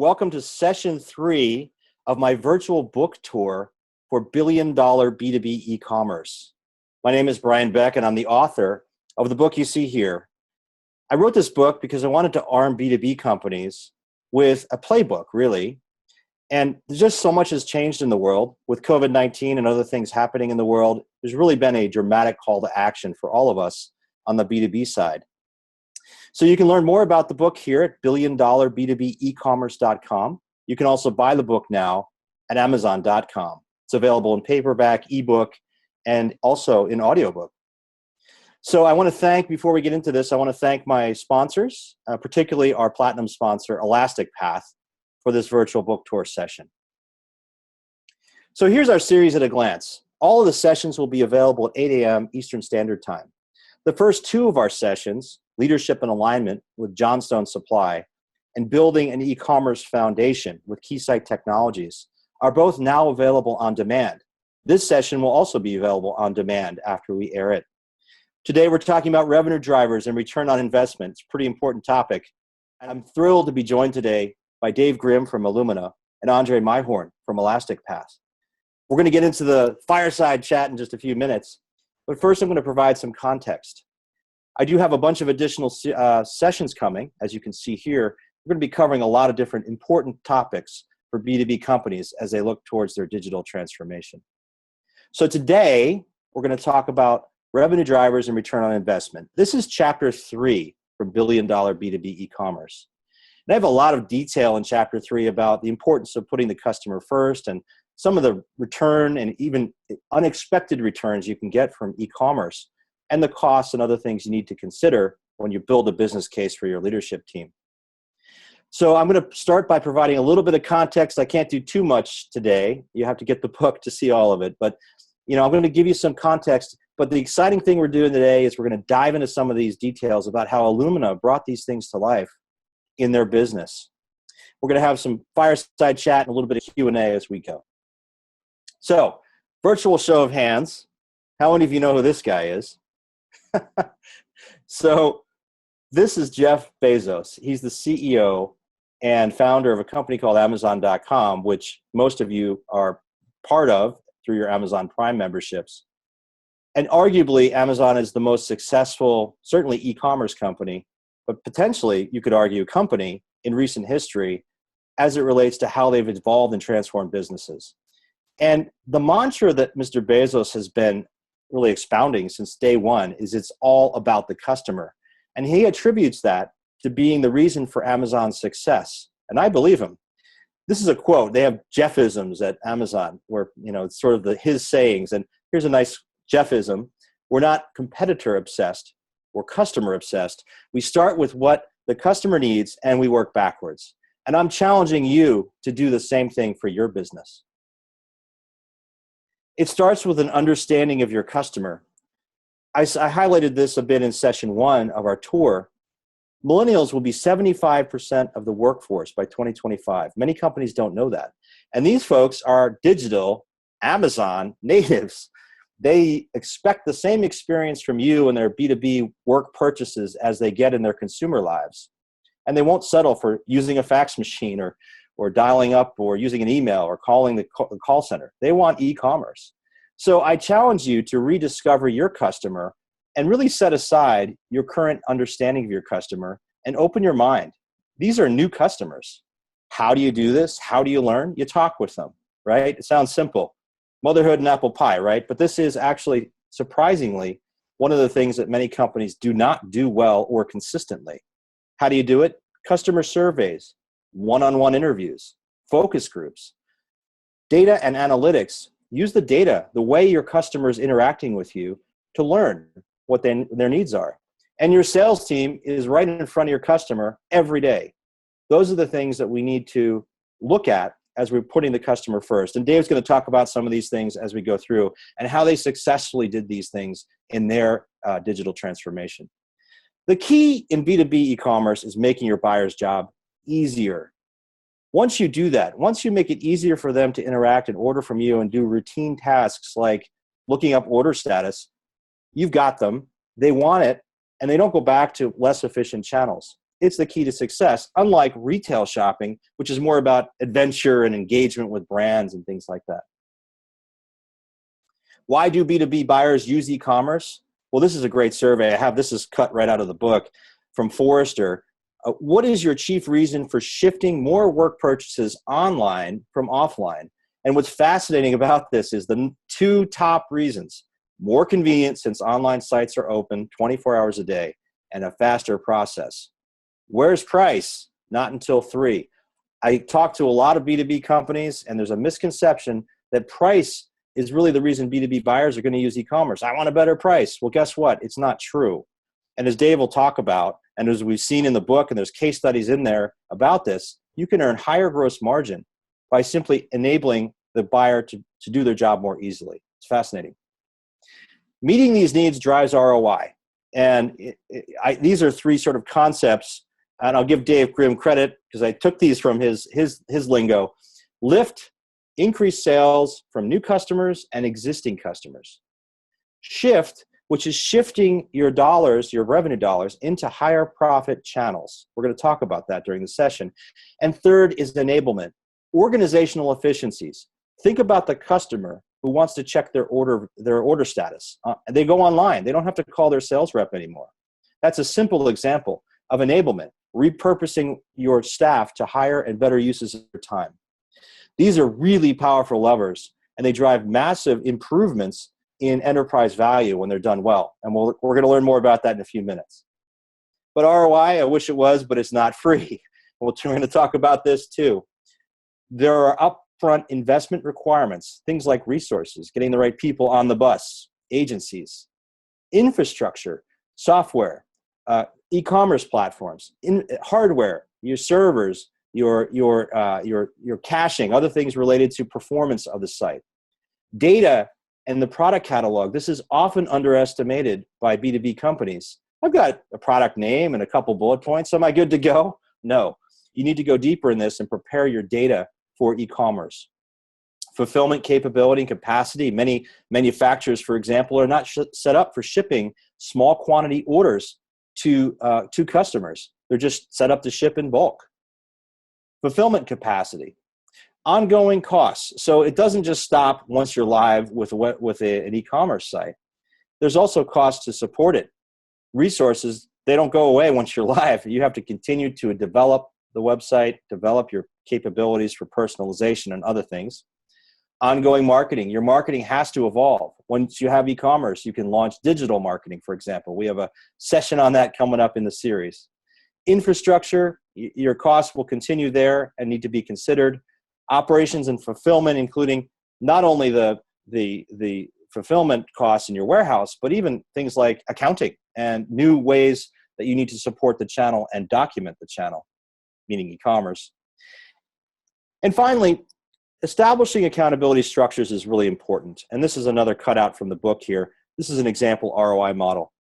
Welcome to session 3 of my virtual book tour for billion-dollar B2B e-commerce. My name is Brian Beck, and I'm the author of the book you see here. I wrote this book because I wanted to arm B2B companies with a playbook, really. And just so much has changed in the world with COVID-19 and other things happening in the world. There's really been a dramatic call to action for all of us on the B2B side. So you can learn more about the book here at billiondollarb2becommerce.com. You can also buy the book now at amazon.com. It's available in paperback, ebook, and also in audiobook. So I want to thank, before we get into this, I want to thank my sponsors, particularly our platinum sponsor, ElasticPath, for this virtual book tour session. So here's our series at a glance. All of the sessions will be available at 8 a.m. Eastern Standard Time. The first 2 of our sessions, Leadership and Alignment with Johnstone Supply and Building an E-commerce Foundation with Keysight Technologies, are both now available on demand. This session will also be available on demand after we air it. Today we're talking about revenue drivers and return on investment. It's a pretty important topic. And I'm thrilled to be joined today by Dave Grimm from Illumina and Andrej Maihorn from ElasticPath. We're going to get into the fireside chat in just a few minutes, but first I'm going to provide some context. I do have a bunch of additional sessions coming, as you can see here. We're going to be covering a lot of different important topics for B2B companies as they look towards their digital transformation. So today, we're going to talk about revenue drivers and return on investment. This is chapter 3 for billion-dollar B2B e-commerce. And I have a lot of detail in chapter 3 about the importance of putting the customer first and some of the return and even unexpected returns you can get from e-commerce and the costs and other things you need to consider when you build a business case for your leadership team. So I'm going to start by providing a little bit of context. I can't do too much today. You have to get the book to see all of it. But I'm going to give you some context. But the exciting thing we're doing today is we're going to dive into some of these details about how Illumina brought these things to life in their business. We're going to have some fireside chat and a little bit of Q&A as we go. So, virtual show of hands. How many of you know who this guy is? So, this is Jeff Bezos. He's the CEO and founder of a company called Amazon.com, which most of you are part of through your Amazon Prime memberships. And arguably, Amazon is the most successful, certainly e-commerce company, but potentially, you could argue, company in recent history as it relates to how they've evolved and transformed businesses. And the mantra that Mr. Bezos has been really expounding since day one is it's all about the customer. And he attributes that to being the reason for Amazon's success. And I believe him. This is a quote. They have Jeffisms at Amazon where, it's sort of his sayings. And here's a nice Jeffism. We're not competitor obsessed. We're customer obsessed. We start with what the customer needs and we work backwards. And I'm challenging you to do the same thing for your business. It starts with an understanding of your customer. I highlighted this a bit in session 1 of our tour. Millennials will be 75% of the workforce by 2025. Many companies don't know that. And these folks are digital Amazon natives. They expect the same experience from you in their B2B work purchases as they get in their consumer lives. And they won't settle for using a fax machine or dialing up or using an email or calling the call center. They want e-commerce. So I challenge you to rediscover your customer and really set aside your current understanding of your customer and open your mind. These are new customers. How do you do this? How do you learn? You talk with them, right? It sounds simple. Motherhood and apple pie, right? But this is actually, surprisingly, one of the things that many companies do not do well or consistently. How do you do it? Customer surveys, one-on-one interviews, focus groups, data and analytics. Use the data, the way your customer is interacting with you to learn what their needs are. And your sales team is right in front of your customer every day. Those are the things that we need to look at as we're putting the customer first. And Dave's going to talk about some of these things as we go through and how they successfully did these things in their digital transformation. The key in B2B e-commerce is making your buyer's job easier. Once you do that, once you make it easier for them to interact and order from you and do routine tasks like looking up order status, you've got them, they want it, and they don't go back to less efficient channels. it's the key to success, unlike retail shopping, which is more about adventure and engagement with brands and things like that. Why do B2B buyers use e-commerce? Well, this is a great survey. This is cut right out of the book from Forrester. What is your chief reason for shifting more work purchases online from offline? And what's fascinating about this is the two top reasons: more convenient since online sites are open 24 hours a day, and a faster process. Where's price? Not until 3. I talk to a lot of B2B companies, and there's a misconception that price is really the reason B2B buyers are going to use e-commerce. I want a better price. Well, guess what? It's not true. And as Dave will talk about, and as we've seen in the book, and there's case studies in there about this, you can earn higher gross margin by simply enabling the buyer to do their job more easily. It's fascinating. Meeting these needs drives ROI. And these are 3 sort of concepts, and I'll give Dave Grimm credit because I took these from his lingo. Lift, increase sales from new customers and existing customers. Shift, which is shifting your dollars, your revenue dollars, into higher profit channels. We're going to talk about that during the session. And third is enablement, organizational efficiencies. Think about the customer who wants to check their order status. They go online. They don't have to call their sales rep anymore. That's a simple example of enablement, repurposing your staff to higher and better uses of your time. These are really powerful levers, and they drive massive improvements in enterprise value when they're done well. And we're going to learn more about that in a few minutes. But ROI, I wish it was, but it's not free. We're going to talk about this too. There are upfront investment requirements, things like resources, getting the right people on the bus, agencies, infrastructure, software, e-commerce platforms, hardware, your servers, your caching, other things related to performance of the site. Data and the product catalog. This is often underestimated by B2B companies. I've got a product name and a couple bullet points. Am I good to go? No. You need to go deeper in this and prepare your data for e-commerce. Fulfillment capability and capacity. Many manufacturers, for example, are not set up for shipping small quantity orders to customers. They're just set up to ship in bulk. Fulfillment capacity. Ongoing costs. So it doesn't just stop once you're live with an e-commerce site. There's also costs to support it. Resources, they don't go away once you're live. You have to continue to develop the website, develop your capabilities for personalization and other things. Ongoing marketing. Your marketing has to evolve. Once you have e-commerce, you can launch digital marketing, for example. We have a session on that coming up in the series. Infrastructure, your costs will continue there and need to be considered. Operations and fulfillment, including not only the fulfillment costs in your warehouse, but even things like accounting and new ways that you need to support the channel and document the channel, meaning e-commerce. And finally, establishing accountability structures is really important. And this is another cutout from the book here. This is an example ROI model.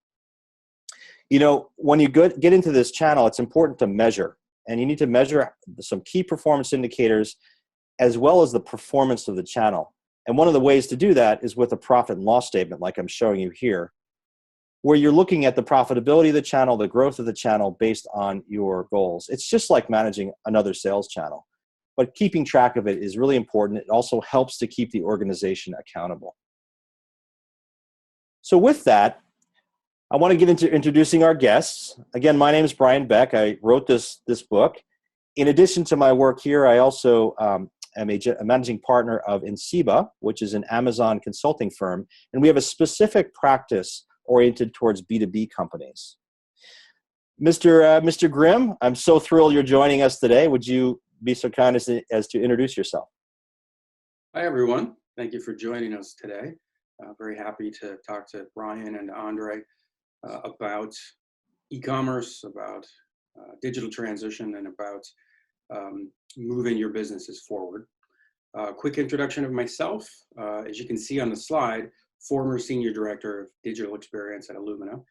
You know, when you get into this channel, it's important to measure. And you need to measure some key performance indicators as well as the performance of the channel. And one of the ways to do that is with a profit and loss statement like I'm showing you here, where you're looking at the profitability of the channel, the growth of the channel based on your goals. It's just like managing another sales channel. But keeping track of it is really important. It also helps to keep the organization accountable. So with that, I want to get into introducing our guests. Again, my name is Brian Beck. I wrote this book. In addition to my work here, I also am a managing partner of Insiba, which is an Amazon consulting firm, and we have a specific practice oriented towards B2B companies. Mr. Grimm, I'm so thrilled you're joining us today. Would you be so kind as to introduce yourself? Hi, everyone. Thank you for joining us today. Very happy to talk to Brian and Andrej about e-commerce, about digital transition, and about moving your businesses forward. Quick introduction of myself. As you can see on the slide, former Senior Director of Digital Experience at Illumina.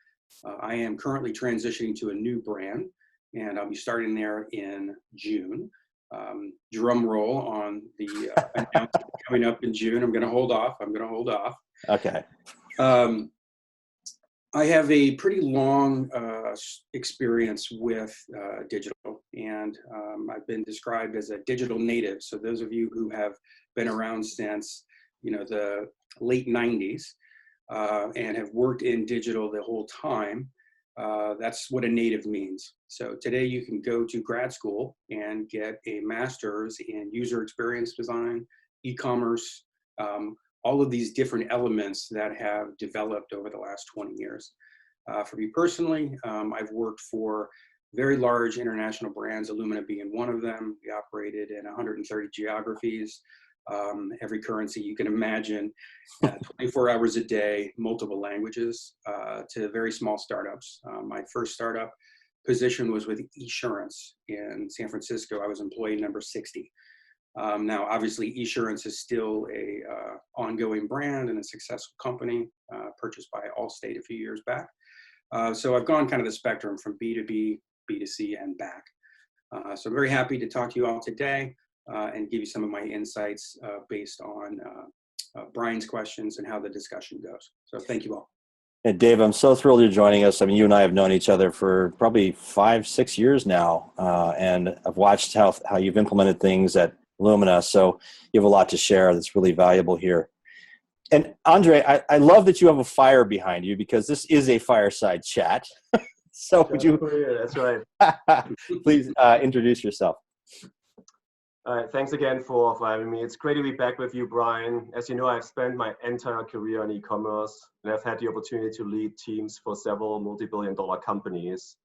I am currently transitioning to a new brand, and I'll be starting there in June. Drum roll on the announcement coming up in June. I'm going to hold off. Okay. I have a pretty long experience with digital, and I've been described as a digital native. So those of you who have been around since, the late 90s and have worked in digital the whole time, that's what a native means. So today you can go to grad school and get a master's in user experience design, e-commerce, all of these different elements that have developed over the last 20 years. For me personally, I've worked for very large international brands, Illumina being one of them. We operated in 130 geographies, every currency you can imagine, 24 hours a day, multiple languages, to very small startups. My first startup position was with eSurance in San Francisco. I was employee number 60. Now, obviously, eSurance is still a ongoing brand and a successful company, purchased by Allstate a few years back. So I've gone kind of the spectrum from B2B, B2C, and back. So I'm very happy to talk to you all today and give you some of my insights based on Brian's questions and how the discussion goes. So thank you all. Hey, Dave, I'm so thrilled you're joining us. I mean, you and I have known each other for probably 5-6 years now, and I've watched how you've implemented things at Illumina, so you have a lot to share that's really valuable here. And Andrej, I love that you have a fire behind you because this is a fireside chat. So would you That's right. please introduce yourself? All right, thanks again for having me. It's great to be back with you, Brian. As you know, I've spent my entire career in e-commerce, and I've had the opportunity to lead teams for several multi-billion-dollar companies.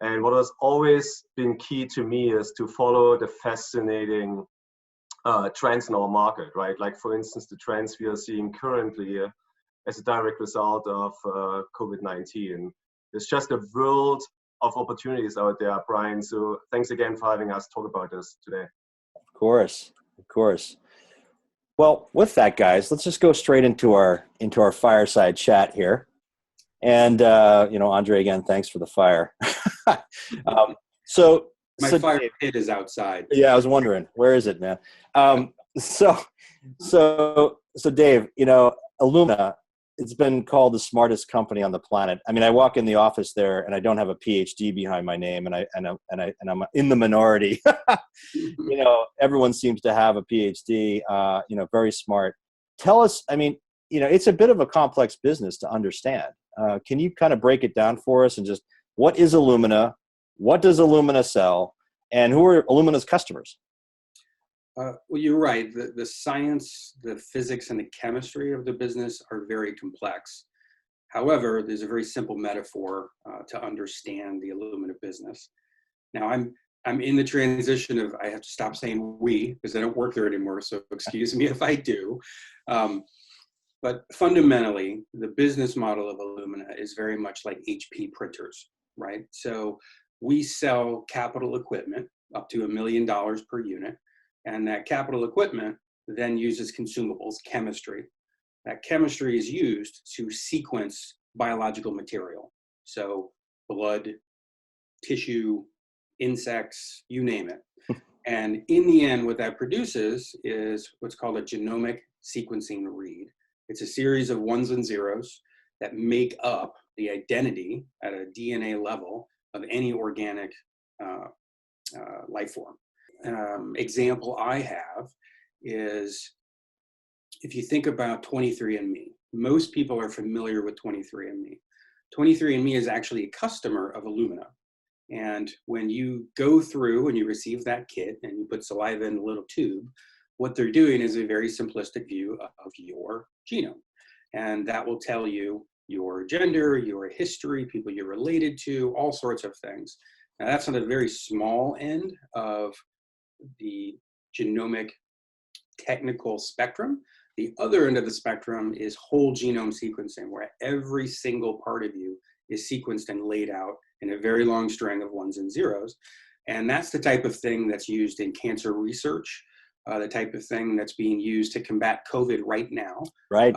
And what has always been key to me is to follow the fascinating trends in our market, right? Like, for instance, the trends we are seeing currently as a direct result of COVID-19. There's just a world of opportunities out there, Brian. So thanks again for having us talk about this today. Of course. Well, with that, guys, let's just go straight into our fireside chat here. And Andrej, again, thanks for the fire. My fire pit is outside. Yeah, I was wondering, where is it, man? So Dave, Illumina, it's been called the smartest company on the planet. I mean, I walk in the office there and I don't have a PhD behind my name, and I'm in the minority. Everyone seems to have a PhD. Very smart. Tell us. I mean, it's a bit of a complex business to understand. Can you kind of break it down for us and just what is Illumina? What does Illumina sell? And who are Illumina's customers? Well, you're right. The science, the physics, and the chemistry of the business are very complex. However, there's a very simple metaphor to understand the Illumina business. Now, I'm in the transition of, I have to stop saying we because I don't work there anymore, so excuse me if I do. But fundamentally, the business model of Illumina is very much like HP printers, right? So we sell capital equipment up to $1 million per unit, and that capital equipment then uses consumables, chemistry. That chemistry is used to sequence biological material. So blood, tissue, insects, you name it. And in the end, what that produces is what's called a genomic sequencing read. It's a series of ones and zeros that make up the identity at a DNA level of any organic life form. Example I have is, if you think about 23andMe, most people are familiar with 23andMe. 23andMe is actually a customer of Illumina. And when you go through and you receive that kit and you put saliva in a little tube, what they're doing is a very simplistic view of your genome. And that will tell you your gender, your history, people you're related to, all sorts of things. Now, that's on the very small end of the genomic technical spectrum. The other end of the spectrum is whole genome sequencing, where every single part of you is sequenced and laid out in a very long string of ones and zeros. And that's the type of thing that's used in cancer research, the type of thing that's being used to combat COVID right now. Right.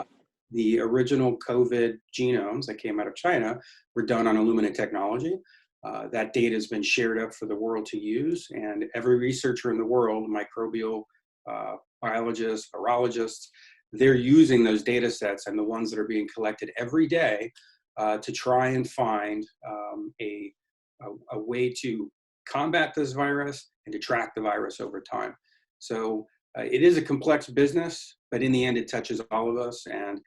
The original COVID genomes that came out of China were done on Illumina technology. That data has been shared up for the world to use, and every researcher in the world, microbial biologists, virologists, they're using those data sets and the ones that are being collected every day to try and find a way to combat this virus and to track the virus over time. So it is a complex business, but in the end, it touches all of us. And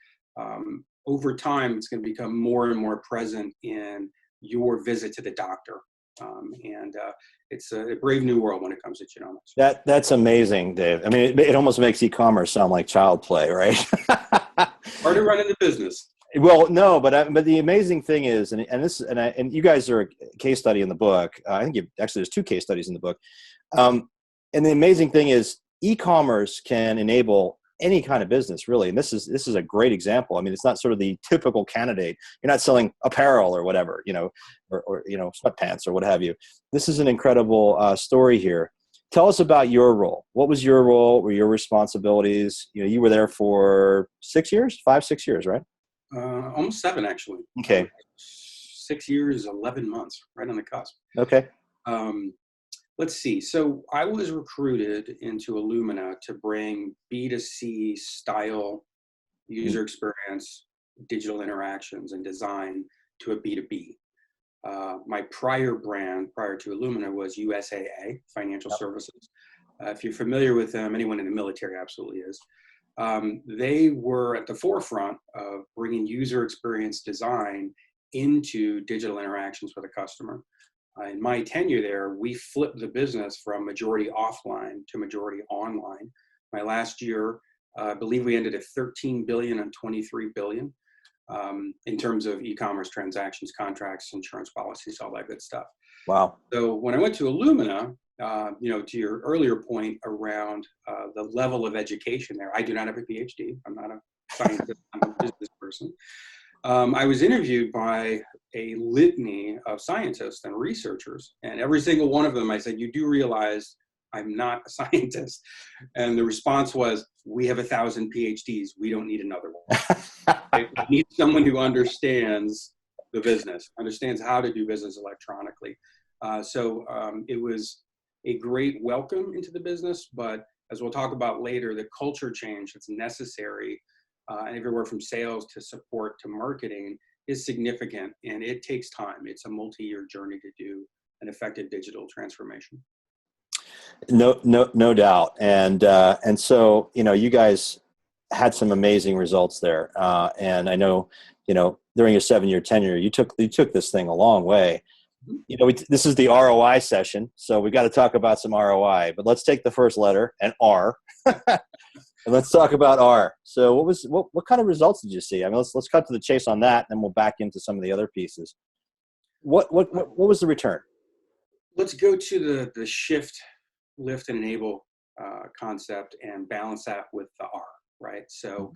over time, it's going to become more and more present in your visit to the doctor. It's a brave new world when it comes to genomics. That's amazing, Dave. I mean, it almost makes e-commerce sound like child play, right? Hard to run into business. Well, no, but the amazing thing is, and you guys are a case study in the book. I think there's 2 case studies in the book. And the amazing thing is, e-commerce can enable any kind of business, really. And this is a great example. I mean, it's not sort of the typical candidate. You're not selling apparel or whatever, or sweatpants or what have you. This is an incredible story here. Tell us about your role. What was your role? What were your responsibilities? You were there for 6 years, 5-6 years, right? Almost 7, actually. Okay. 6 years, 11 months, right on the cusp. Okay. Let's see. So I was recruited into Illumina to bring B2C style user experience, digital interactions, and design to a B2B. My prior brand, prior to Illumina, was USAA, Financial Services. If you're familiar with them, anyone in the military absolutely is. They were at the forefront of bringing user experience design into digital interactions with a customer. In my tenure there, we flipped the business from majority offline to majority online. My last year, I believe we ended at 13 billion and 23 billion in terms of e-commerce transactions, contracts, insurance policies, all that good stuff. Wow. So when I went to Illumina, to your earlier point around the level of education there, I do not have a PhD. I'm not a scientist, I'm a business person. I was interviewed by a litany of scientists and researchers, and every single one of them, I said, "You do realize I'm not a scientist?" And the response was, "We have 1,000 PhDs. We don't need another one. We need someone who understands the business, understands how to do business electronically." So it was a great welcome into the business, but as we'll talk about later, the culture change that's necessary, and everywhere from sales to support to marketing, is significant, and it takes time. It's a multi-year journey to do an effective digital transformation. No doubt. And so, you guys had some amazing results there. And I know, during your 7-year tenure, you took this thing a long way. This is the ROI session, so we got to talk about some ROI, but let's take the first letter and R. And let's talk about R. So what kind of results did you see? I mean, let's cut to the chase on that, and then we'll back into some of the other pieces. What was the return? Let's go to the shift, lift, and enable concept and balance that with the R, right? So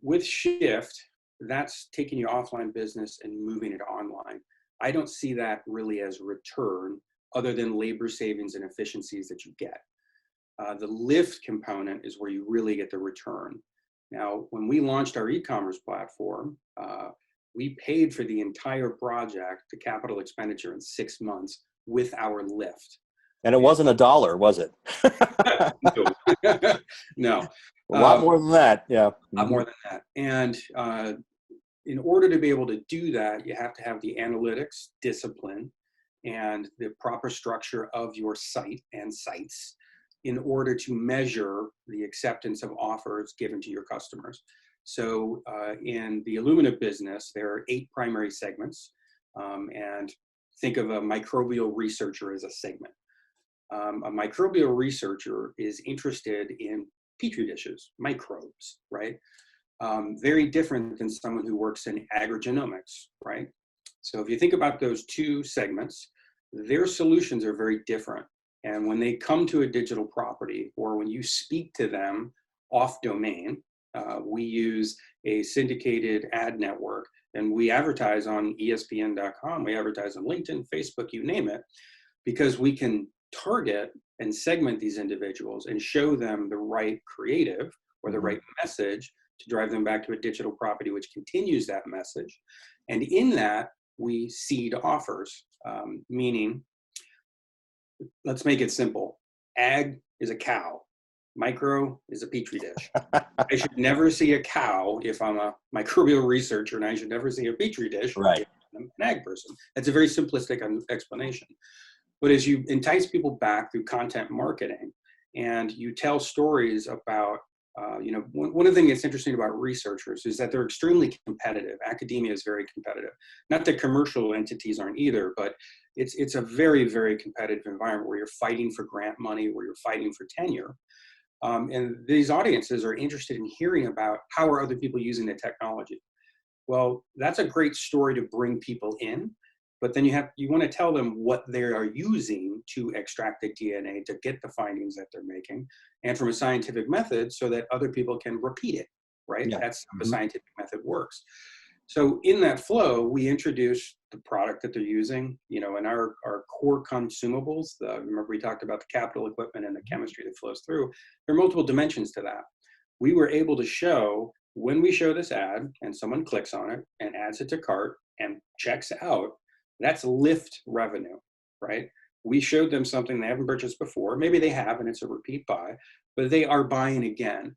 with shift, that's taking your offline business and moving it online. I don't see that really as return other than labor savings and efficiencies that you get. The lift component is where you really get the return. Now, when we launched our e-commerce platform, we paid for the entire project, the capital expenditure, in 6 months with our lift. And it wasn't $1, was it? No. A lot more than that, yeah. A lot more than that. And in order to be able to do that, you have to have the analytics, discipline, and the proper structure of your site and sites in order to measure the acceptance of offers given to your customers. So in the Illumina business, there are 8 primary segments, and think of a microbial researcher as a segment. A microbial researcher is interested in petri dishes, microbes, right? Very different than someone who works in agrogenomics, right? So if you think about those 2 segments, their solutions are very different. And when they come to a digital property, or when you speak to them off domain, we use a syndicated ad network, and we advertise on ESPN.com, we advertise on LinkedIn, Facebook, you name it, because we can target and segment these individuals and show them the right creative or the right message to drive them back to a digital property, which continues that message. And in that, we seed offers, meaning, let's make it simple. Ag is a cow. Micro is a petri dish. I should never see a cow if I'm a microbial researcher, and I should never see a petri dish Right. if I'm an ag person. That's a very simplistic explanation. But as you entice people back through content marketing and you tell stories about, one of the things that's interesting about researchers is that they're extremely competitive. Academia is very competitive. Not that commercial entities aren't either, but it's a very, very competitive environment where you're fighting for grant money, where you're fighting for tenure. And these audiences are interested in hearing about how are other people using the technology. Well, that's a great story to bring people in, but then you want to tell them what they are using to extract the DNA to get the findings that they're making, and from a scientific method so that other people can repeat it, right? Yeah. That's how the scientific method works. So in that flow, we introduce the product that they're using, and our core consumables. Remember we talked about the capital equipment and the chemistry that flows through. There are multiple dimensions to that. We were able to show when we show this ad and someone clicks on it and adds it to cart and checks out, that's lift revenue, right? We showed them something they haven't purchased before. Maybe they have, and it's a repeat buy, but they are buying again.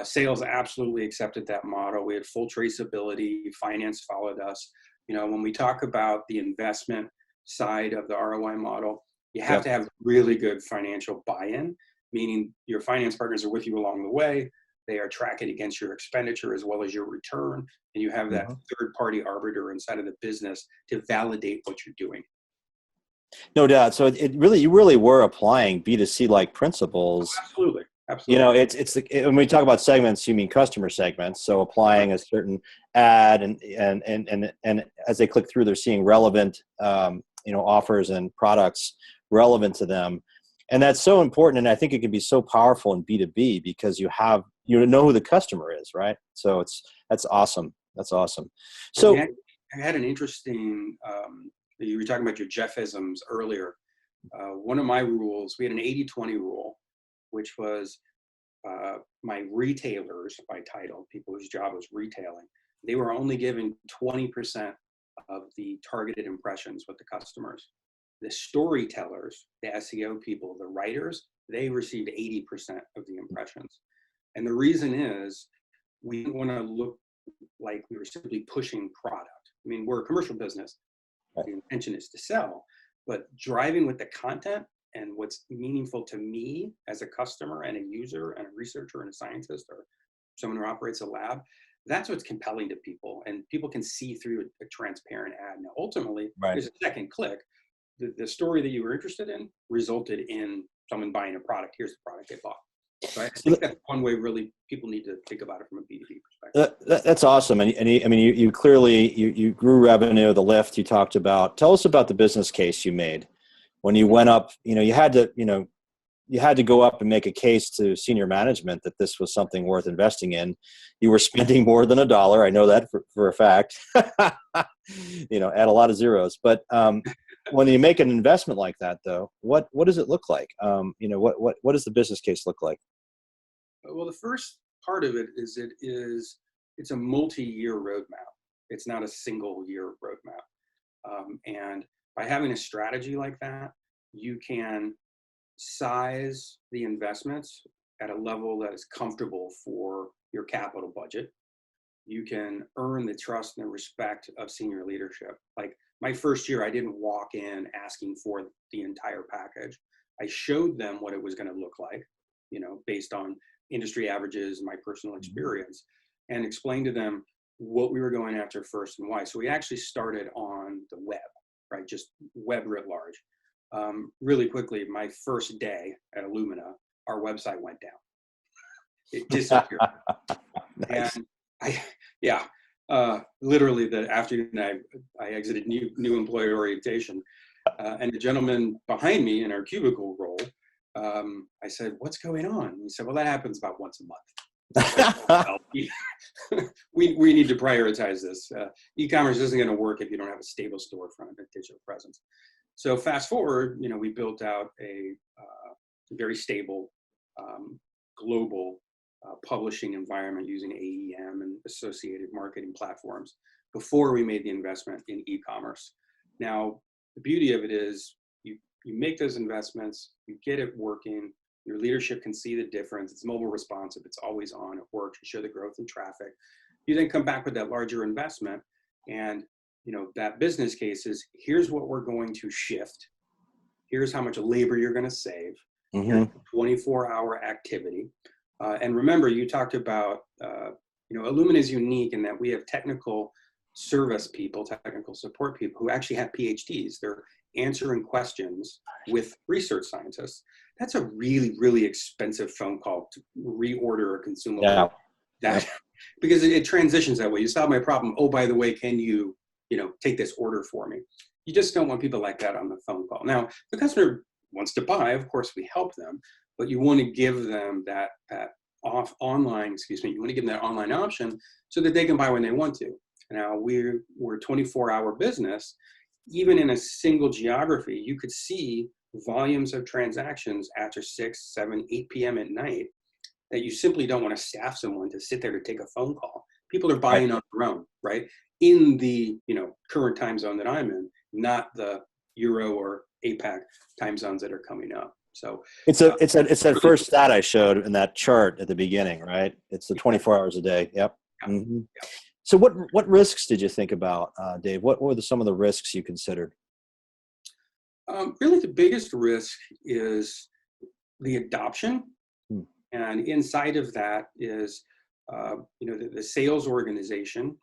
Sales absolutely accepted that model. We had full traceability. Finance followed us. When we talk about the investment side of the ROI model, you have to have really good financial buy-in, meaning your finance partners are with you along the way. They are tracking against your expenditure as well as your return. And you have that third-party arbiter inside of the business to validate what you're doing. No doubt. So you really were applying B2C like principles. Oh, absolutely. Absolutely. When we talk about segments, you mean customer segments. So applying a certain ad and as they click through, they're seeing relevant, offers and products relevant to them. And that's so important. And I think it can be so powerful in B2B because you know who the customer is, right? So that's awesome. That's awesome. So I had an interesting, you were talking about your Jeffisms earlier. One of my rules, we had an 80-20 rule, which was my retailers by title, people whose job was retailing, they were only given 20% of the targeted impressions with the customers. The storytellers, the SEO people, the writers, they received 80% of the impressions. And the reason is we didn't want to look like we were simply pushing product. I mean, we're a commercial business. The intention is to sell, but driving with the content and what's meaningful to me as a customer and a user and a researcher and a scientist or someone who operates a lab, that's what's compelling to people. And people can see through a transparent ad. Now, ultimately, there's a second click. The story that you were interested in resulted in someone buying a product. Here's the product they bought. So I think that's one way really people need to think about it from a B2B perspective. That's awesome. And you clearly, you grew revenue, the lift you talked about. Tell us about the business case you made when you went up. You had to go up and make a case to senior management that this was something worth investing in. You were spending more than $1. I know that for a fact. Add a lot of zeros. But when you make an investment like that, though, what does it look like? What does the business case look like? Well, the first part of it is it's a multi-year roadmap. It's not a single year roadmap. And by having a strategy like that, you can size the investments at a level that is comfortable for your capital budget. You can earn the trust and the respect of senior leadership. Like my first year, I didn't walk in asking for the entire package. I showed them what it was going to look like, based on industry averages, my personal experience, and explained to them what we were going after first and why. So we actually started on the web, right? Just web writ large. Really quickly, my first day at Illumina, our website went down. It disappeared. Nice. And literally the afternoon I exited new employee orientation, and the gentleman behind me in our cubicle role, I said, "What's going on?" And he said, "Well, that happens about once a month." We need to prioritize this. E-commerce isn't going to work if you don't have a stable storefront and digital presence. So fast forward, we built out a very stable global publishing environment using AEM and associated marketing platforms before we made the investment in e-commerce. Now, the beauty of it is you make those investments, you get it working, Your leadership can see the difference. It's mobile responsive. It's always on. It works. You show the growth in traffic. You then come back with that larger investment, and that business case is, here's what we're going to shift. Here's how much labor you're going to save. Here's 24-hour activity. And remember, you talked about, Illumina is unique in that we have technical service people, technical support people who actually have PhDs. They're answering questions with research scientists. That's a really, really expensive phone call to reorder a consumable. Yeah. Because it transitions that way. You solve my problem. Oh, by the way, can you, take this order for me? You just don't want people like that on the phone call. Now, if the customer wants to buy, of course, we help them, but you want to give them that online option so that they can buy when they want to. Now, we're a 24-hour business. Even in a single geography, you could see volumes of transactions after 6, 7, 8 p.m. at night that you simply don't want to staff someone to sit there to take a phone call. People are buying on their own, right? In the current time zone that I'm in, not the Euro or APAC time zones that are coming up. So it's that first stat I showed in that chart at the beginning, right? It's the 24 hours a day. Yep. Mm-hmm. Yep. So what risks did you think about, Dave? What were some of the risks you considered? Really, the biggest risk is the adoption. And inside of that is, the sales organization.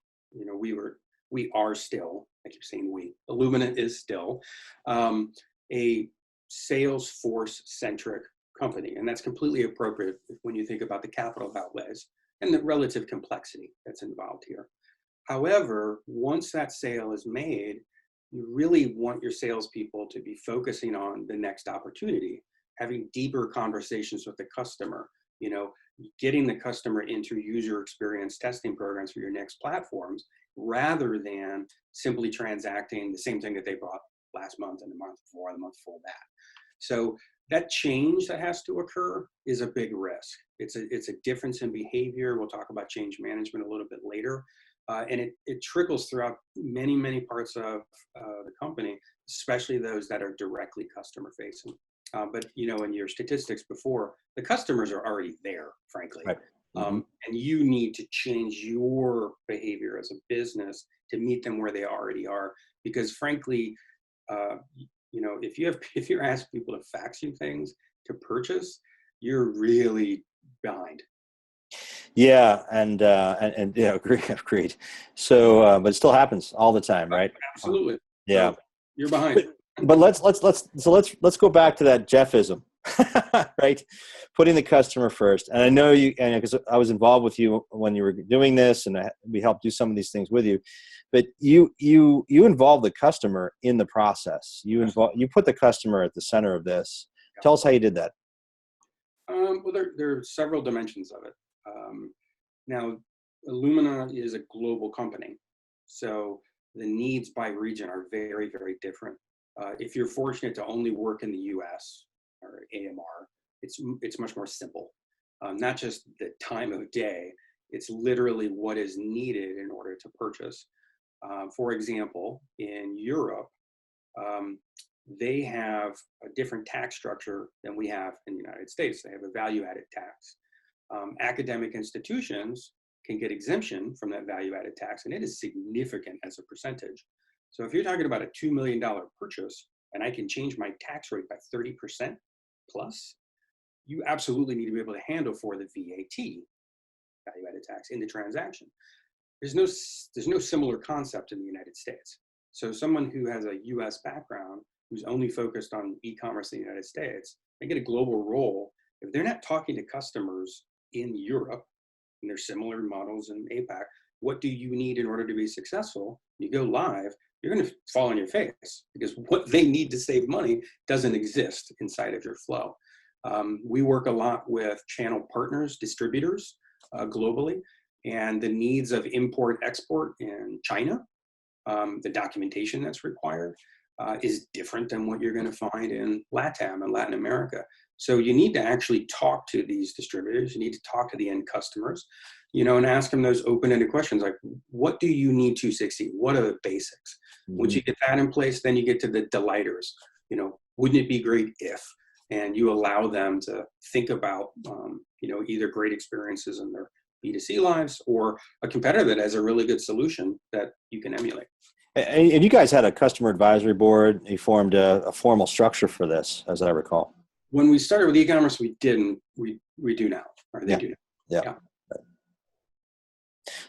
We are still, I keep saying we, Illumina is still a Salesforce-centric company. And that's completely appropriate when you think about the capital outlays and the relative complexity that's involved here. However, once that sale is made, you really want your salespeople to be focusing on the next opportunity, having deeper conversations with the customer, getting the customer into user experience testing programs for your next platforms, rather than simply transacting the same thing that they bought last month and the month before, the month before that. So that change that has to occur is a big risk. It's a difference in behavior. We'll talk about change management a little bit later. And it trickles throughout many, many parts of the company, especially those that are directly customer facing. But in your statistics before, the customers are already there, frankly. Right. And you need to change your behavior as a business to meet them where they already are. Because frankly, if you're asking people to fax you things to purchase, you're really behind. Yeah, and agreed. So, but it still happens all the time, right? Absolutely. Yeah, so you're behind. But let's go back to that Jeffism, right? Putting the customer first. And I know you, and because I was involved with you when you were doing this, and we helped do some of these things with you. But you involve the customer in the process. You put the customer at the center of this. Yeah. Tell us how you did that. Well, there are several dimensions of it. Now, Illumina is a global company, so the needs by region are very, very different. If you're fortunate to only work in the U.S. or AMR, it's much more simple. Not just the time of day, it's literally what is needed in order to purchase. For example, in Europe, they have a different tax structure than we have in the United States. They have a value-added tax. Academic institutions can get exemption from that value-added tax, and it is significant as a percentage. So if you're talking about a $2 million purchase, and I can change my tax rate by 30% plus, you absolutely need to be able to handle for the VAT, value-added tax, in the transaction. There's no similar concept in the United States. So someone who has a US background, who's only focused on e-commerce in the United States, they get a global role. If they're not talking to customers in Europe, and there's similar models in APAC, what do you need in order to be successful? You go live, you're going to fall on your face because what they need to save money doesn't exist inside of your flow. We work a lot with channel partners, distributors globally, and the needs of import-export in China, the documentation that's required is different than what you're going to find in LATAM and Latin America. So you need to actually talk to these distributors. You need to talk to the end customers, and ask them those open-ended questions like, what do you need to succeed? What are the basics? Mm-hmm. Once you get that in place, then you get to the delighters. Wouldn't it be great if? and you allow them to think about, either great experiences in their B2C lives or a competitor that has a really good solution that you can emulate. And you guys had a customer advisory board. You formed a formal structure for this, as I recall. When we started with eCommerce, we didn't. We do now, or they do now. Yeah. Yeah. Right.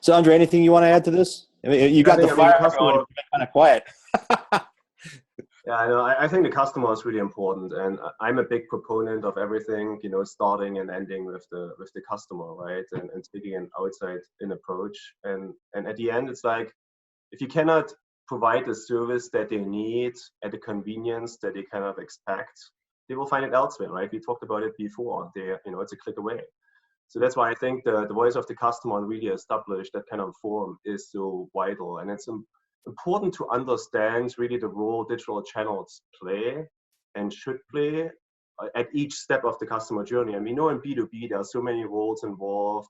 So, Andrej, anything you want to add to this? I mean, you got the fire going, kind of quiet. Yeah, I know. I think the customer is really important, and I'm a big proponent of everything, starting and ending with the customer, right? And taking an outside-in approach. And at the end, it's like, if you cannot provide the service that they need at the convenience that they kind of expect, they will find it elsewhere, right? We talked about it before. It's a click away. So that's why I think the voice of the customer and really establish that kind of forum is so vital, and it's important to understand really the role digital channels play and should play at each step of the customer journey. And we know in B2B, there are so many roles involved.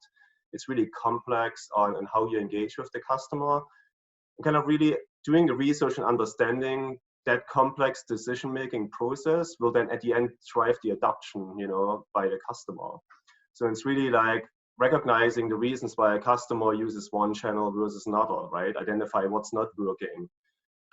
It's really complex on how you engage with the customer. And kind of really doing the research and understanding that complex decision-making process will then at the end drive the adoption, by the customer. So it's really like recognizing the reasons why a customer uses one channel versus another, right? Identify what's not working.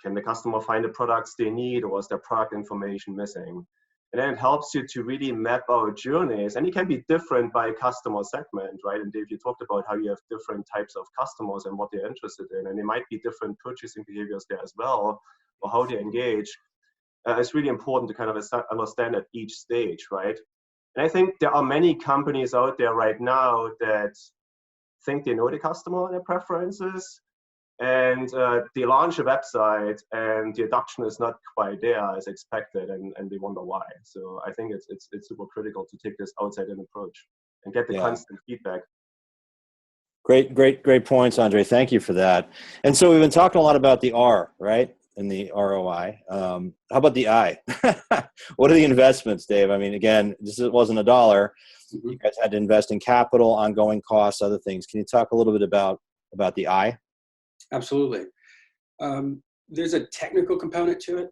Can the customer find the products they need, or is their product information missing? And then it helps you to really map out journeys, and it can be different by customer segment, right? And Dave, you talked about how you have different types of customers and what they're interested in, and there might be different purchasing behaviors there as well, or how they engage. It's really important to kind of understand at each stage, right? And I think there are many companies out there right now that think they know the customer and their preferences, and they launch a website and the adoption is not quite there as expected, and they wonder why. So I think it's super critical to take this outside-in approach and get the constant feedback. Great points, Andrej. Thank you for that. And so we've been talking a lot about the R, right? And the ROI. How about the I? What are the investments, Dave? I mean, again, it wasn't $1. Mm-hmm. You guys had to invest in capital, ongoing costs, other things. Can you talk a little bit about the I? Absolutely. There's a technical component to it,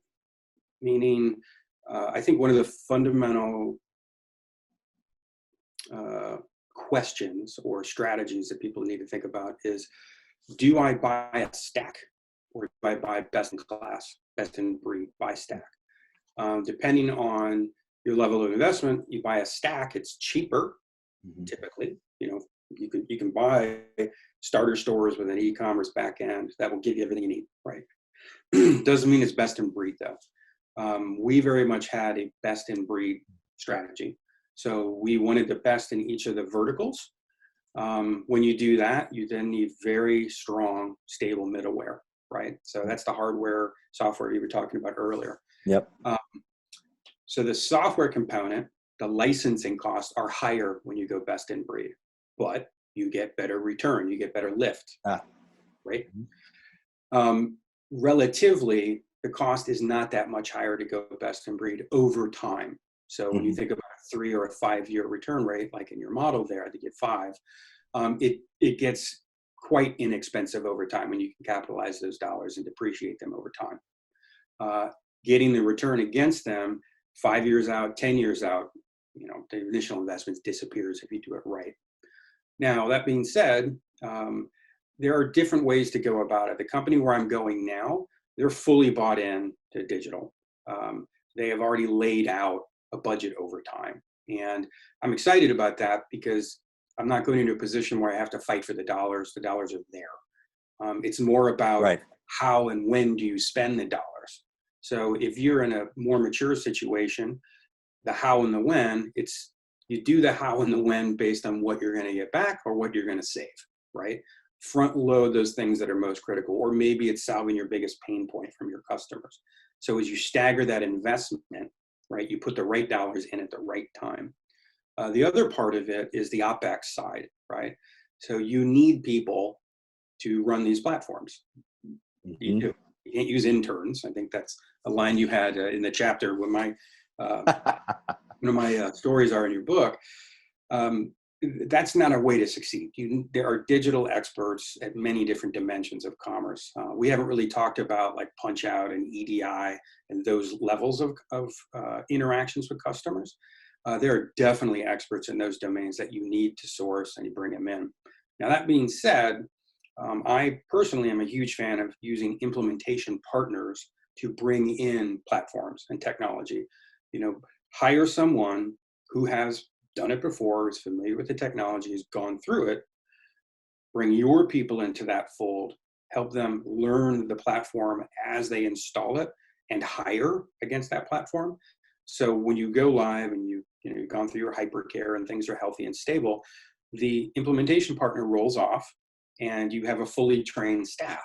meaning I think one of the fundamental questions or strategies that people need to think about is, do I buy a stack? Or do I buy best in class, best in breed, buy stack? Depending on your level of investment, you buy a stack, it's cheaper, typically. You can buy starter stores with an e-commerce backend that will give you everything you need, right? Doesn't mean it's best in breed though. We very much had a best in breed strategy. So we wanted the best in each of the verticals. When you do that, you then need very strong, stable middleware. Right, so that's the hardware, software you were talking about earlier. Yep. So the software component, the licensing costs are higher when you go best in breed, but you get better return, you get better lift, right? Relatively, the cost is not that much higher to go best in breed over time. So when you think about a 3 or a 5 year return rate, like in your model there, I think at 5, it gets quite inexpensive over time when you can capitalize those dollars and depreciate them over time. Getting the return against them 5 years out, 10 years out, the initial investment disappears if you do it right. Now, that being said, there are different ways to go about it. The company where I'm going now, they're fully bought in to digital. They have already laid out a budget over time. And I'm excited about that because I'm not going into a position where I have to fight for the dollars. The dollars are there. It's more about how and when do you spend the dollars. So if you're in a more mature situation, the how and the when, you do the how and the when based on what you're going to get back or what you're going to save, right? Front load those things that are most critical, or maybe it's solving your biggest pain point from your customers. So as you stagger that investment, right, you put the right dollars in at the right time. The other part of it is the OpEx side, right? So you need people to run these platforms. You do. You can't use interns. I think that's a line you had in the chapter when one of my stories are in your book. that's not a way to succeed. There are digital experts at many different dimensions of commerce. We haven't really talked about like punch out and EDI and those levels of interactions with customers. There are definitely experts in those domains that you need to source and you bring them in. Now, that being said, I personally am a huge fan of using implementation partners to bring in platforms and technology. Hire someone who has done it before, is familiar with the technology, has gone through it, bring your people into that fold, help them learn the platform as they install it and hire against that platform. So when you go live and you've gone through your hypercare and things are healthy and stable, the implementation partner rolls off and you have a fully trained staff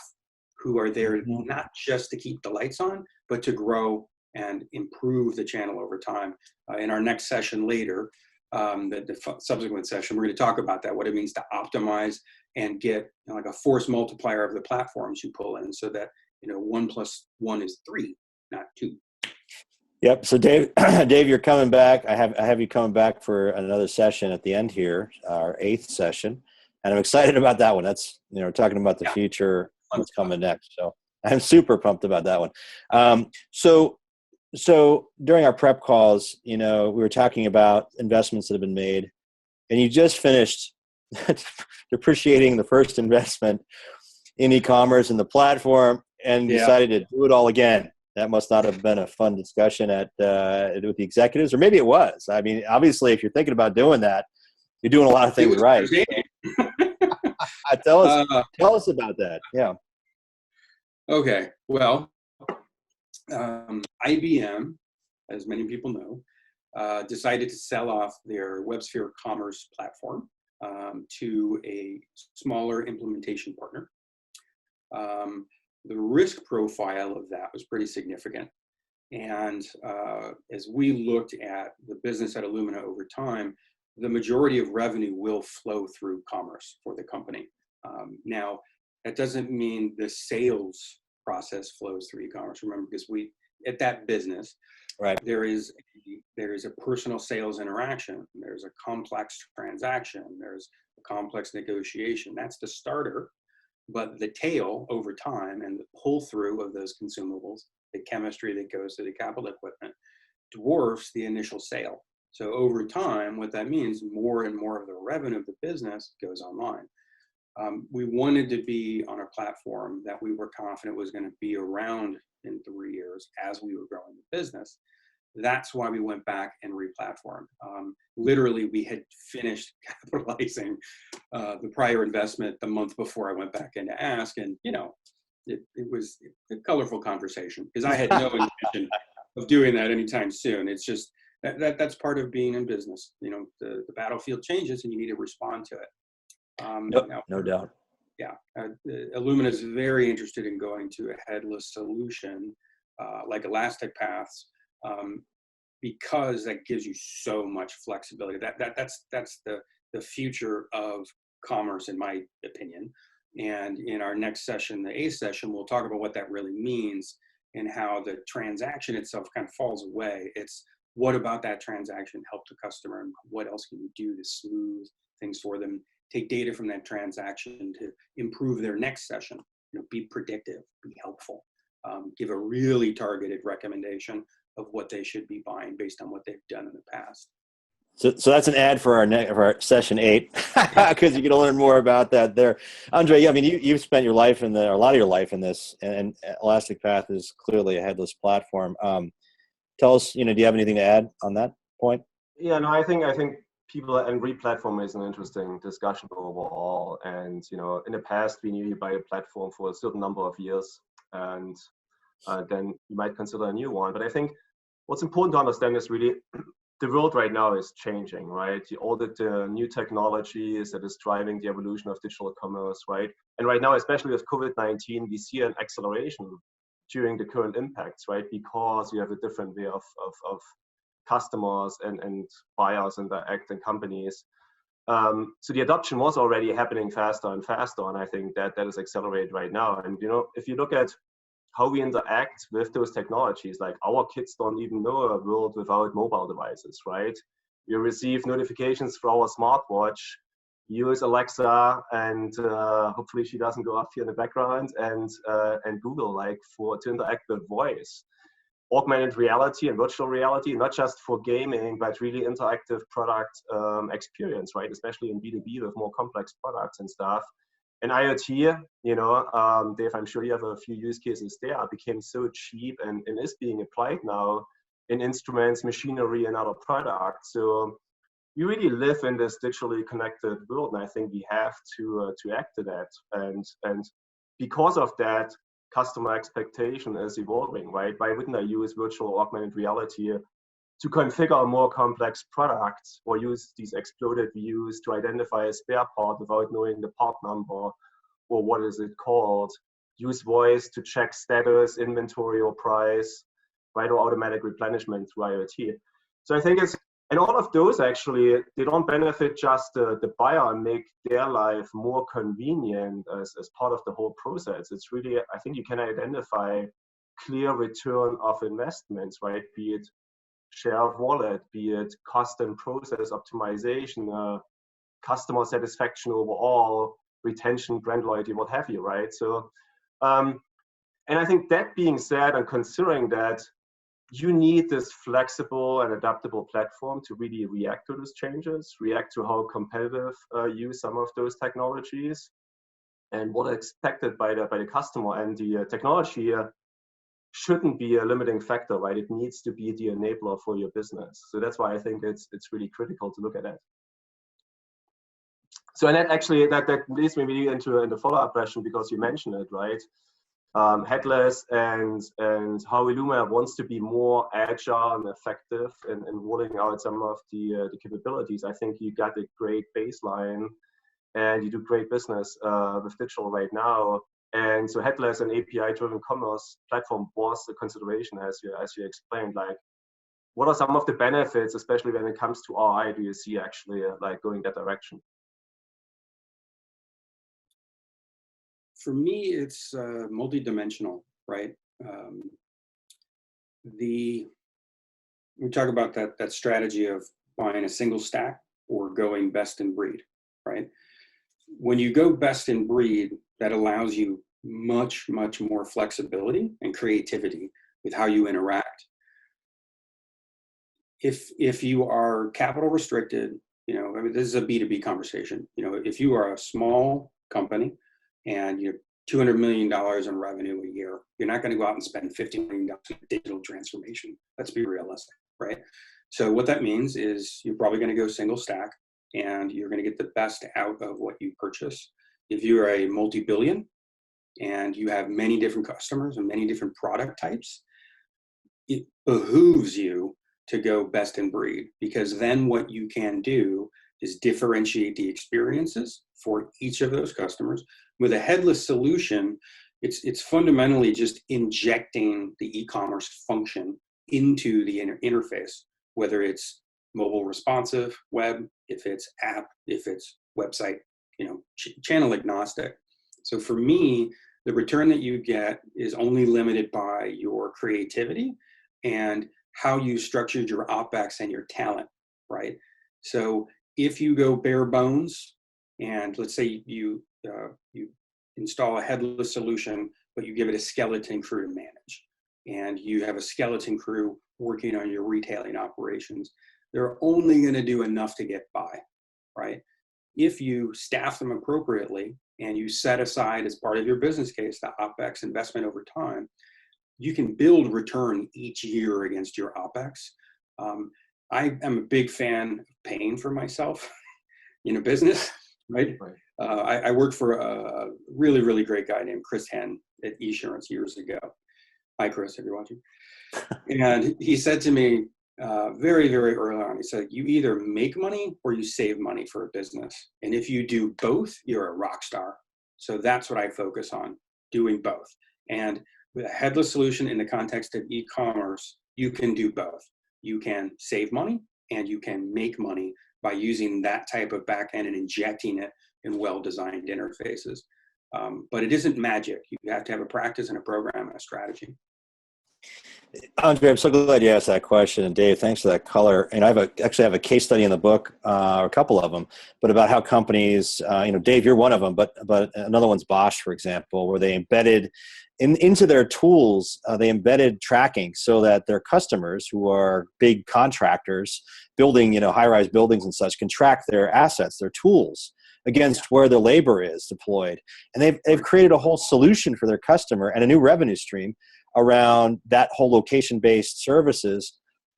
who are there not just to keep the lights on, but to grow and improve the channel over time. In our next session later, the subsequent session, we're going to talk about that, what it means to optimize and get like a force multiplier of the platforms you pull in so that 1 + 1 is 3, not 2. Yep. So Dave, you're coming back. I have you coming back for another session at the end here, our 8th session, and I'm excited about that one. That's talking about the future, what's coming next. So I'm super pumped about that one. So during our prep calls, we were talking about investments that have been made, and you just finished depreciating the first investment in e-commerce and the platform, and decided to do it all again. That must not have been a fun discussion with the executives, or maybe it was. I mean, obviously, if you're thinking about doing that, you're doing a lot of things right. Tell us about that. Yeah. Okay. Well, IBM, as many people know, decided to sell off their WebSphere commerce platform to a smaller implementation partner. The risk profile of that was pretty significant. And as we looked at the business at Illumina over time, the majority of revenue will flow through commerce for the company. Now, that doesn't mean the sales process flows through e-commerce. Remember, because at that business, right, there is a personal sales interaction. There's a complex transaction. There's a complex negotiation. That's the starter. But the tail over time and the pull through of those consumables, the chemistry that goes to the capital equipment, dwarfs the initial sale. So over time, what that means, more and more of the revenue of the business goes online. We wanted to be on a platform that we were confident was going to be around in 3 years as we were growing the business. That's why we went back and replatformed. Literally, we had finished capitalizing the prior investment the month before I went back in to ask, and it was a colorful conversation because I had no intention of doing that anytime soon. It's just that's part of being in business. The battlefield changes, and you need to respond to it. No doubt. Yeah, Illumina is very interested in going to a headless solution like Elastic Paths. Because that gives you so much flexibility. That's the future of commerce, in my opinion. And in our next session, the 8th session, we'll talk about what that really means and how the transaction itself kind of falls away. It's what about that transaction helped the customer, and what else can you do to smooth things for them? Take data from that transaction to improve their next session. Be predictive, be helpful, give a really targeted recommendation of what they should be buying based on what they've done in the past. So that's an ad for our session 8, because you're going to learn more about that there. Andrej, I mean, you've spent your life a lot of your life in this, and Elastic Path is clearly a headless platform. Tell us, do you have anything to add on that point? Yeah, no, I think people and replatform is an interesting discussion overall. And in the past, we knew you buy a platform for a certain number of years, and then you might consider a new one. But I think what's important to understand is really the world right now is changing, right? All the new technologies that is driving the evolution of digital commerce, right? And right now, especially with COVID-19, we see an acceleration during the current impacts, right? Because you have a different way of customers and buyers interact and companies. So the adoption was already happening faster and faster, and I think that is accelerated right now. And if you look at how we interact with those technologies, like our kids don't even know a world without mobile devices, right? you receive notifications for our smartwatch, use Alexa, and hopefully she doesn't go off here in the background, and Google, like, to interact with voice. Augmented reality and virtual reality, not just for gaming, but really interactive product experience, right? Especially in B2B with more complex products and stuff. And IoT, you know, Dave, I'm sure you have a few use cases there, became so cheap and is being applied now in instruments, machinery, and other products. So you really live in this digitally connected world, and I think we have to act to that. And because of that, customer expectation is evolving, right? Why wouldn't I use virtual augmented reality to configure more complex products, or use these exploded views to identify a spare part without knowing the part number or what is it called? Use voice to check status, inventory, or price, right? Or automatic replenishment through IoT. So I think and all of those actually, they don't benefit just the buyer and make their life more convenient as part of the whole process. It's really, I think you can identify clear return of investments, right? Be it share of wallet, be it cost and process optimization, customer satisfaction overall, retention, brand loyalty, what have you, right? So, and I think that being said, and considering that, you need this flexible and adaptable platform to really react to those changes, react to how competitive use some of those technologies, and what is expected by the customer. And the technology shouldn't be a limiting factor, right? It needs to be the enabler for your business. So that's why I think it's really critical to look at that. So, and that actually that leads me really into the follow-up question, because you mentioned it, right? Headless and how Illumina wants to be more agile and effective in rolling out some of the capabilities. I think you got a great baseline, and you do great business with digital right now. And so headless and API-driven commerce platform was a consideration, as you explained. Like, what are some of the benefits, especially when it comes to ROI, do you see actually like going that direction? For me, it's multidimensional, right? We talk about that strategy of buying a single stack or going best in breed, right? When you go best in breed, that allows you much more flexibility and creativity with how you interact. If you are capital restricted, you know, I mean, this is a B2B conversation. You know, if you are a small company and you're $200 million in revenue a year, you're not going to go out and spend $50 million in digital transformation. Let's be realistic, right? So what that means is you're probably going to go single stack, and you're going to get the best out of what you purchase. If you're a multi-billion and you have many different customers and many different product types, it behooves you to go best in breed, because then what you can do is differentiate the experiences for each of those customers. With a headless solution, it's fundamentally just injecting the e-commerce function into the interface, whether it's mobile responsive, web, if it's app, if it's website, you know, channel agnostic. So for me, the return that you get is only limited by your creativity and how you structured your OpEx and your talent, right? So if you go bare bones, and let's say you install a headless solution, but you give it a skeleton crew to manage, and you have a skeleton crew working on your retailing operations, they're only going to do enough to get by, right? If you staff them appropriately and you set aside as part of your business case the OpEx investment over time, you can build return each year against your OpEx. I am a big fan of paying for myself in a business, right? I worked for a really great guy named Chris Henn at eSurance years ago. Hi, Chris, if you're watching. And he said to me very early on, he said, you either make money or you save money for a business. And if you do both, you're a rock star. So that's what I focus on, doing both. And with a headless solution in the context of e-commerce, you can do both. You can save money and you can make money by using that type of backend and injecting it in well-designed interfaces. But it isn't magic. You have to have a practice and a program and a strategy. Andre, I'm so glad you asked that question. And Dave, thanks for that color. And actually have a case study in the book, or a couple of them, but about how companies, Dave, you're one of them, but another one's Bosch, for example, where they embedded into their tools, they embedded tracking so that their customers, who are big contractors building, high-rise buildings and such, can track their assets, their tools, against where the labor is deployed. And they've created a whole solution for their customer and a new revenue stream around that whole location-based services.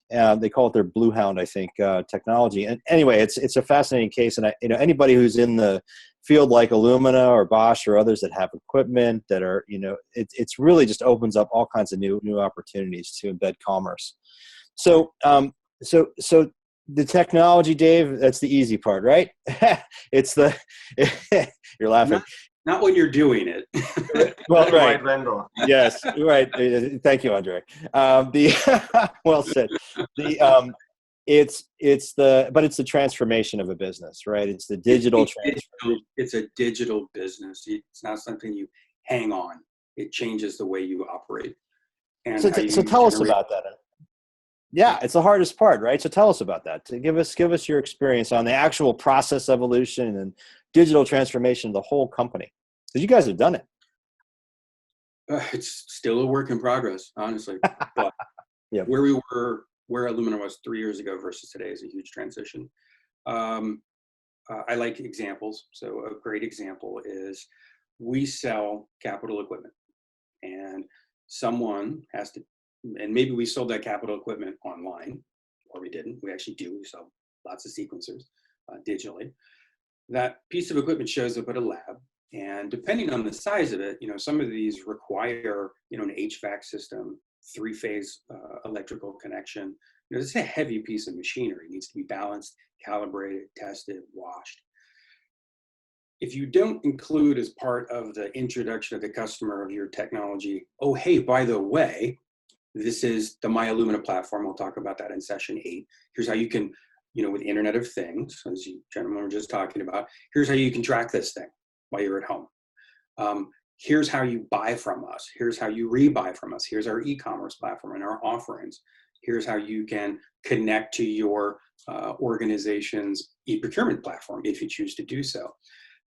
They call it their Blue Hound, I think, technology. And anyway, it's a fascinating case. And anybody who's in the field like Illumina or Bosch or others that have equipment that are, it's really just opens up all kinds of new opportunities to embed commerce. So the technology, Dave, that's the easy part, right? It's the you're laughing. Not when you're doing it. Well, right. Vendor. Yes, right. Thank you, Andre. Well said. It's the transformation of a business, right? It's the digital transformation. It's a digital business. It's not something you hang on. It changes the way you operate. And so tell us about that. Yeah, it's the hardest part, right? So tell us about that. Give us your experience on the actual process evolution and digital transformation of the whole company, because you guys have done it. It's still a work in progress, honestly. But Yep. where Illumina was 3 years ago versus today is a huge transition. I like examples. So a great example is we sell capital equipment, and someone has to, and maybe we sold that capital equipment online, or we didn't. We actually do. We sell lots of sequencers digitally. That piece of equipment shows up at a lab, and depending on the size of it, some of these require, an HVAC system, 3-phase electrical connection. This is a heavy piece of machinery. It needs to be balanced, calibrated, tested, washed. If you don't include as part of the introduction of the customer of your technology, oh, hey, by the way, this is the MyIllumina platform. We'll talk about that in session 8. Here's how you can, with Internet of Things, as you gentlemen were just talking about, here's how you can track this thing while you're at home. Here's how you buy from us. Here's how you rebuy from us. Here's our e-commerce platform and our offerings. Here's how you can connect to your organization's e-procurement platform if you choose to do so.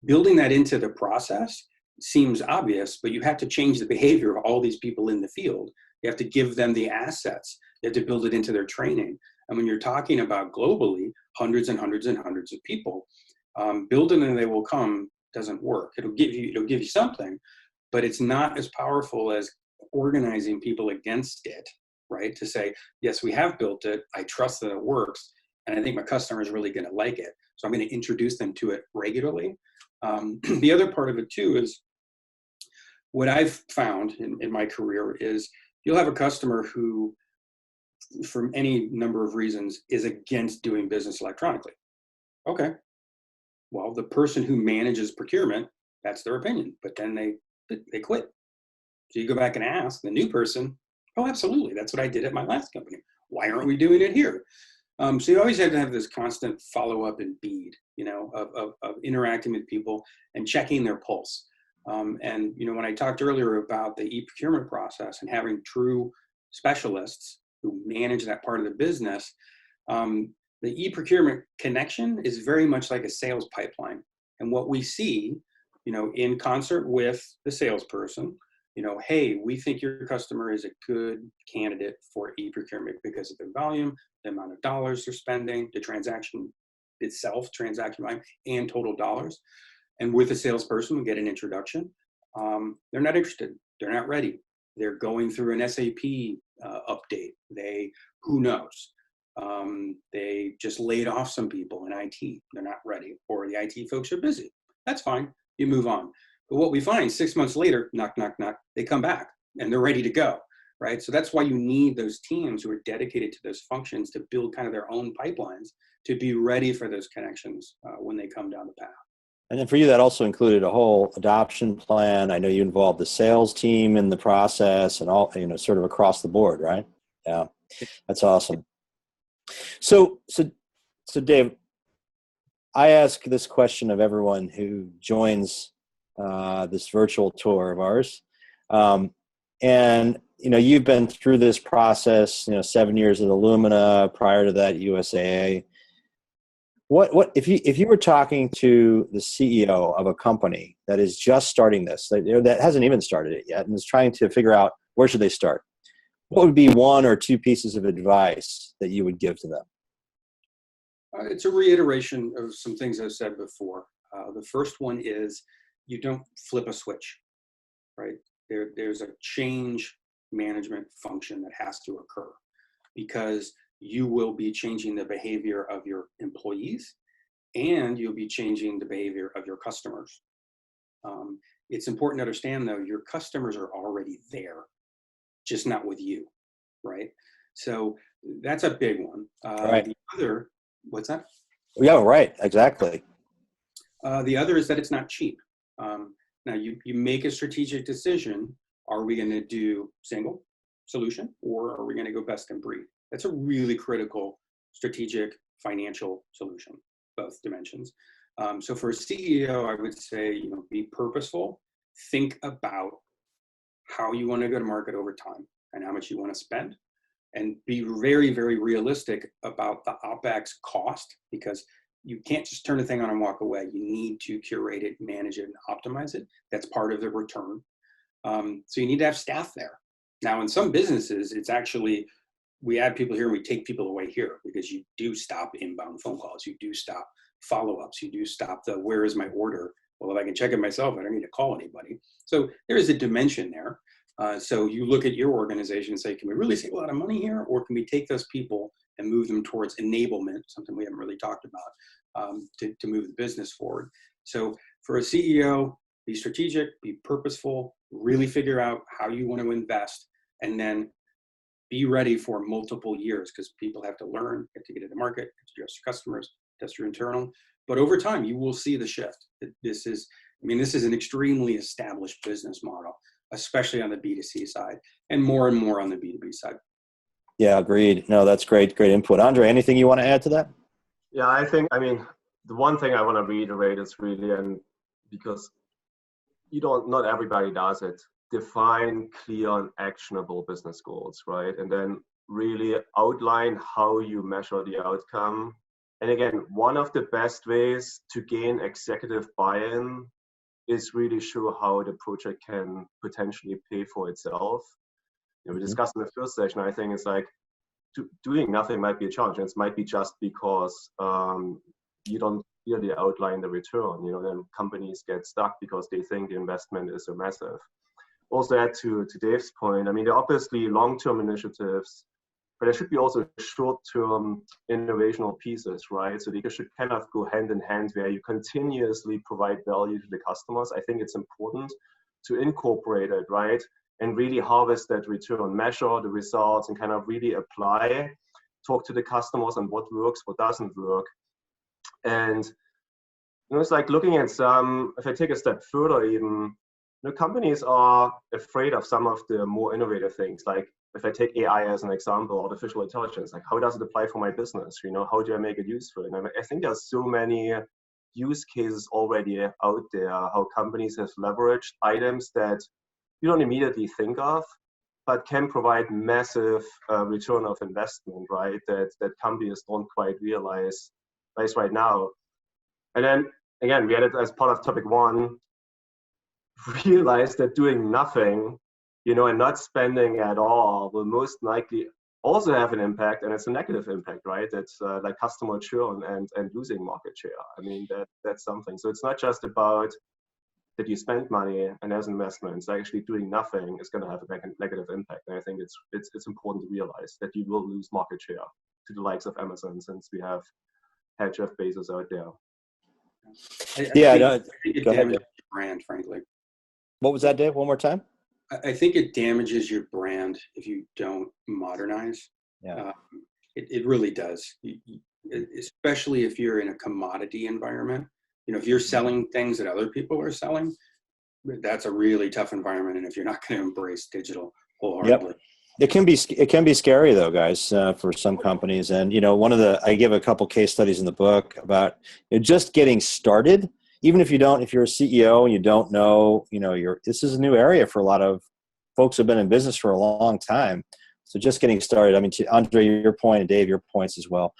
Building that into the process seems obvious, but you have to change the behavior of all these people in the field. You have to give them the assets. You have to build it into their training. And when you're talking about globally, hundreds and hundreds and hundreds of people, building and they will come doesn't work. It'll give you something, but it's not as powerful as organizing people against it, right? To say, yes, we have built it. I trust that it works. And I think my customer is really going to like it. So I'm going to introduce them to it regularly. The other part of it too is what I've found in my career is you'll have a customer who, for any number of reasons, is against doing business electronically. Okay. Well, the person who manages procurement, that's their opinion, but then they quit. So you go back and ask the new person, oh, absolutely. That's what I did at my last company. Why aren't we doing it here? So you always have to have this constant follow-up and bead, of interacting with people and checking their pulse. And, when I talked earlier about the e-procurement process and having true specialists who manage that part of the business, the e-procurement connection is very much like a sales pipeline. And what we see, in concert with the salesperson, hey, we think your customer is a good candidate for e-procurement because of their volume, the amount of dollars they're spending, the transaction itself, transaction volume, and total dollars. And with a salesperson, we get an introduction. They're not interested. They're not ready. They're going through an SAP update. Who knows? They just laid off some people in IT. They're not ready, or the IT folks are busy. That's fine. You move on. But what we find 6 months later, knock, knock, knock, they come back and they're ready to go, right? So that's why you need those teams who are dedicated to those functions to build kind of their own pipelines to be ready for those connections when they come down the path. And then for you, that also included a whole adoption plan. I know you involved the sales team in the process and all, sort of across the board, right? Yeah, that's awesome. So Dave, I ask this question of everyone who joins this virtual tour of ours. And, you've been through this process, 7 years at Illumina, prior to that, USAA. What if you were talking to the CEO of a company that is just starting this, that hasn't even started it yet, and is trying to figure out where should they start? What would be one or two pieces of advice that you would give to them? It's a reiteration of some things I've said before. The first one is you don't flip a switch, right? There's a change management function that has to occur, because you will be changing the behavior of your employees and you'll be changing the behavior of your customers. It's important to understand, though, your customers are already there, just not with you, right? So that's a big one. Right. The other, what's that? Yeah, right. Exactly. The other is that it's not cheap. Now you make a strategic decision. Are we going to do single solution, or are we going to go best in breed? That's a really critical strategic financial solution, both dimensions. So for a CEO, I would say, be purposeful, think about how you want to go to market over time and how much you want to spend, and be very, very realistic about the OpEx cost, because you can't just turn the thing on and walk away. You need to curate it, manage it, and optimize it. That's part of the return. So you need to have staff there. Now, in some businesses, it's actually, we add people here and we take people away here, because you do stop inbound phone calls. You do stop follow-ups. You do stop the, where is my order? Well, if I can check it myself, I don't need to call anybody. So there is a dimension there. So you look at your organization and say, can we really save a lot of money here? Or can we take those people and move them towards enablement, something we haven't really talked about, to move the business forward. So for a CEO, be strategic, be purposeful, really figure out how you want to invest, and then be ready for multiple years, because people have to learn, have to get into market, have to address your customers, test your internal. But over time, you will see the shift. This is an extremely established business model, especially on the B2C side, and more on the B2B side. Yeah, agreed. No, that's great input. Andrej, anything you want to add to that? Yeah, the one thing I want to reiterate is really, and because not everybody does it, define clear and actionable business goals, right? And then really outline how you measure the outcome. And again, one of the best ways to gain executive buy-in is really show how the project can potentially pay for itself. We discussed in the first session, I think it's like doing nothing might be a challenge. And it might be just because you don't clearly outline the return. Then companies get stuck because they think the investment is so massive. Also add to Dave's point, there are obviously long-term initiatives, but there should be also short-term innovational pieces, right? So they should kind of go hand in hand, where you continuously provide value to the customers. I think it's important to incorporate it, right? And really harvest that return, measure the results, and kind of really apply, talk to the customers on what works, what doesn't work. And it's like looking at if I take a step further even, companies are afraid of some of the more innovative things. Like if I take AI as an example, artificial intelligence, like how does it apply for my business? How do I make it useful? And I think there's so many use cases already out there, how companies have leveraged items that you don't immediately think of, but can provide massive return of investment, right? That companies don't quite realize right now. And then again, we had it as part of topic one, realize that doing nothing, and not spending at all will most likely also have an impact, and it's a negative impact, right? That's like customer churn and losing market share. That's something. So it's not just about that you spend money and as investments, actually doing nothing is going to have a negative impact. And I think it's important to realize that you will lose market share to the likes of Amazon, since we have had Jeff Bezos out there. I think it damages your brand, frankly. What was that, Dave? One more time? I think it damages your brand if you don't modernize. Yeah. It really does, especially if you're in a commodity environment. If you're selling things that other people are selling, that's a really tough environment. And if you're not going to embrace digital wholeheartedly. Yep. It can be scary though, guys, for some companies. And, I give a couple case studies in the book about just getting started. Even if you're a CEO and you don't know, this is a new area for a lot of folks have been in business for a long time. So just getting started. I mean, to Andrej, your point, and Dave, your points as well.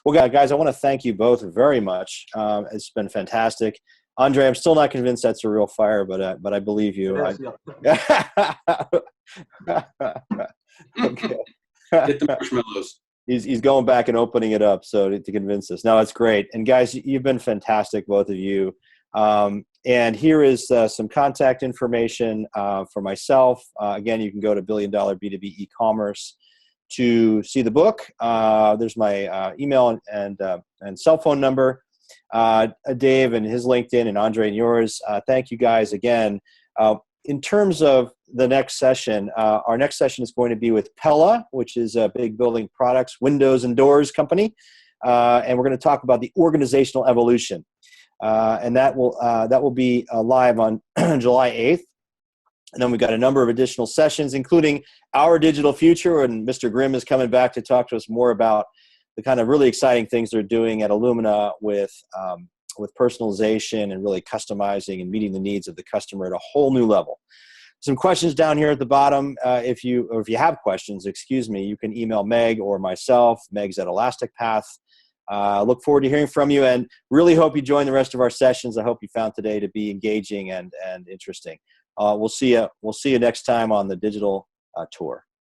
Well, guys, I want to thank you both very much. It's been fantastic. Andrej, I'm still not convinced that's a real fire, but I believe you. It is, yeah. Okay. Get the marshmallows. He's going back and opening it up to convince us. No, it's great. And guys, you've been fantastic, both of you. And here is some contact information for myself. Again, you can go to $1 Billion B2B e-commerce to see the book. There's my email and cell phone number. Dave and his LinkedIn, and Andrej and yours. Thank you guys again. In terms of the next session, our next session is going to be with Pella, which is a big building products, windows and doors company. And we're going to talk about the organizational evolution. And that will be live on July 8th. And then we've got a number of additional sessions, including our digital future. And Mr. Grimm is coming back to talk to us more about the kind of really exciting things they're doing at Illumina with personalization and really customizing and meeting the needs of the customer at a whole new level. Some questions down here at the bottom. If you have questions, you can email Meg or myself. Meg's at ElasticPath. Look forward to hearing from you, and really hope you join the rest of our sessions. I hope you found today to be engaging and interesting. We'll see you next time on the digital tour.